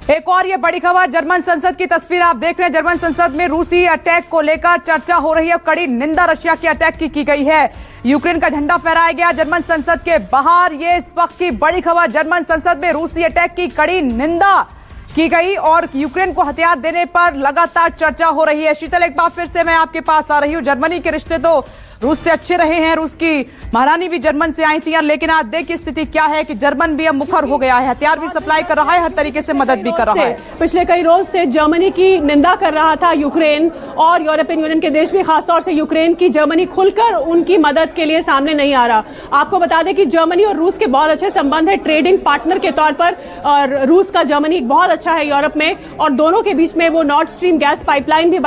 एक और ये बड़ी खबर, जर्मन संसद की तस्वीर आप देख रहे हैं। जर्मन संसद में रूसी अटैक को लेकर चर्चा हो रही है। कड़ी निंदा रशिया के अटैक की गई है। यूक्रेन का झंडा फहराया गया जर्मन संसद के बाहर। ये इस वक्त की बड़ी खबर, जर्मन संसद में रूसी अटैक की कड़ी निंदा की गई और यूक्रेन को हथियार देने पर लगातार चर्चा हो रही है। शीतल, एक बार फिर से मैं आपके पास आ रही हूं। जर्मनी के रिश्ते तो रूस से अच्छे रहे हैं, रूस की महारानी भी जर्मन से आई थी, लेकिन आज देख की स्थिति क्या है कि जर्मन भी अब मुखर हो गया है, हथियार भी सप्लाई कर रहा है, हर तरीके से मदद भी कर रहा है। पिछले कई रोज से जर्मनी की निंदा कर रहा था यूक्रेन और यूरोपियन यूनियन के देश भी, खासतौर से यूक्रेन की। जर्मनी खुलकर उनकी मदद के लिए सामने नहीं आ रहा। आपको बता दें कि जर्मनी और रूस के बहुत अच्छे संबंध है, ट्रेडिंग पार्टनर के तौर पर। और रूस का जर्मनी बहुत अच्छा है यूरोप में, और दोनों के बीच में वो नॉर्थ स्ट्रीम गैस पाइपलाइन भी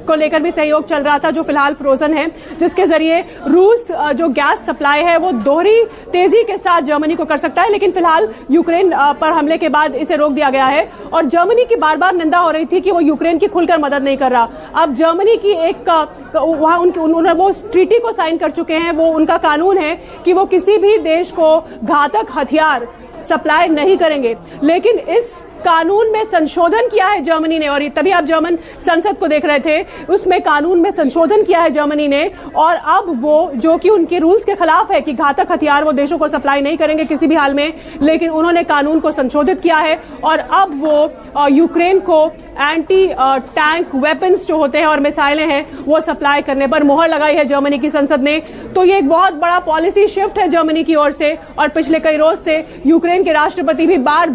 को लेकर भी सहयोग चल रहा था, जो फिलहाल फ्रोजन है, जिसके जरिए रूस जो गैस सप्लाई है वो दोहरी तेजी के साथ जर्मनी को कर सकता है। लेकिन फिलहाल यूक्रेन पर हमले के बाद इसे रोक दिया गया है और जर्मनी की बार बार निंदा हो रही थी कि वो यूक्रेन की खुलकर मदद नहीं कर रहा। अब जर्मनी की एक वहां उन्होंने वो ट्रीटी को साइन कर चुके हैं, वो उनका कानून है कि वो किसी भी देश को घातक हथियार सप्लाई नहीं करेंगे। लेकिन इस कानून में संशोधन किया है जर्मनी ने, और तभी आप जर्मन संसद को देख रहे थे, उसमें कानून में संशोधन किया है जर्मनी ने। और अब वो, जो कि उनके रूल्स के खिलाफ है कि घातक हथियार वो देशों को सप्लाई नहीं करेंगे किसी भी हाल में, लेकिन उन्होंने कानून को संशोधित किया है और अब वो यूक्रेन को एंटी टैंक वेपन्स जो होते हैं और मिसाइलें हैं वो सप्लाई करने पर मोहर लगाई है जर्मनी की संसद ने। तो ये एक बहुत बड़ा पॉलिसी शिफ्ट है जर्मनी की ओर से। और पिछले कई रोज से यूक्रेन के राष्ट्रपति भी बार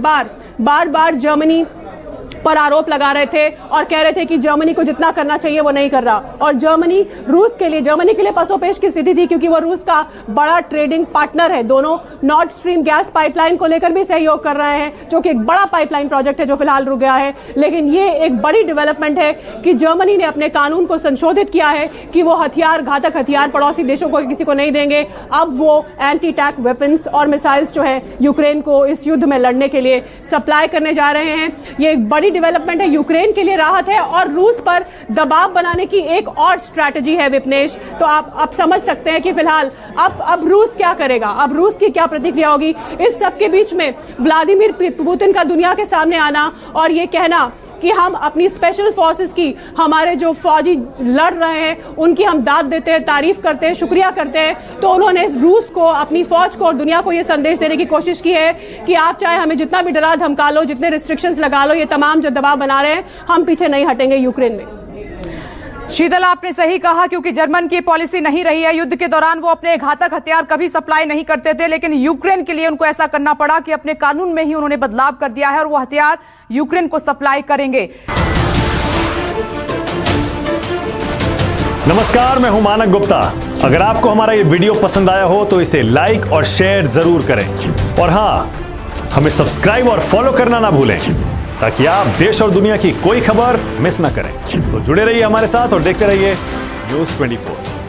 बार जर्मनी पर आरोप लगा रहे थे और कह रहे थे कि जर्मनी को जितना करना चाहिए वो नहीं कर रहा। और जर्मनी के लिए पसोपेश की स्थिति थी, क्योंकि वो रूस का बड़ा ट्रेडिंग पार्टनर है। दोनों नॉर्थ स्ट्रीम गैस पाइपलाइन को लेकर भी सहयोग कर रहे हैं, जो कि एक बड़ा पाइपलाइन प्रोजेक्ट है जो फिलहाल रुक गया है। लेकिन ये एक बड़ी डेवलपमेंट है कि जर्मनी ने अपने कानून को संशोधित किया है कि वो घातक हथियार पड़ोसी देशों को किसी को नहीं देंगे। अब वो एंटी टैंक वेपन्स और मिसाइल्स जो है यूक्रेन को इस युद्ध में लड़ने के लिए सप्लाई करने जा रहे हैं। ये एक बड़ी डेवलपमेंट है, यूक्रेन के लिए राहत है और रूस पर दबाव बनाने की एक और स्ट्रैटेजी है विपनेश। तो आप समझ सकते हैं कि फिलहाल अब रूस क्या करेगा, अब रूस की क्या प्रतिक्रिया होगी। इस सब के बीच में व्लादिमीर पुतिन का दुनिया के सामने आना और ये कहना कि हम अपनी स्पेशल फोर्सेस की, हमारे जो फौजी लड़ रहे हैं उनकी हम दाद देते हैं, तारीफ करते हैं, शुक्रिया करते हैं। तो उन्होंने रूस को, अपनी फौज को और दुनिया को यह संदेश देने की कोशिश की है कि आप चाहे हमें जितना भी डरा धमका लो, जितने रिस्ट्रिक्शंस लगा लो, ये तमाम जो दबाव बना रहे हैं, हम पीछे नहीं हटेंगे यूक्रेन में। शीतल, आपने सही कहा, क्योंकि जर्मन की पॉलिसी नहीं रही है। युद्ध के दौरान वो अपने घातक हथियार कभी सप्लाई नहीं करते थे, लेकिन यूक्रेन के लिए उनको ऐसा करना पड़ा कि अपने कानून में ही उन्होंने बदलाव कर दिया है और वो हथियार यूक्रेन को सप्लाई करेंगे। नमस्कार, मैं हूं मानक गुप्ता। अगर आपको हमारा ये वीडियो पसंद आया हो तो इसे लाइक और शेयर जरूर करें, और हां, हमें सब्सक्राइब और फॉलो करना ना भूलें, ताकि आप देश और दुनिया की कोई खबर मिस ना करें। तो जुड़े रहिए हमारे साथ और देखते रहिए न्यूज़ 24।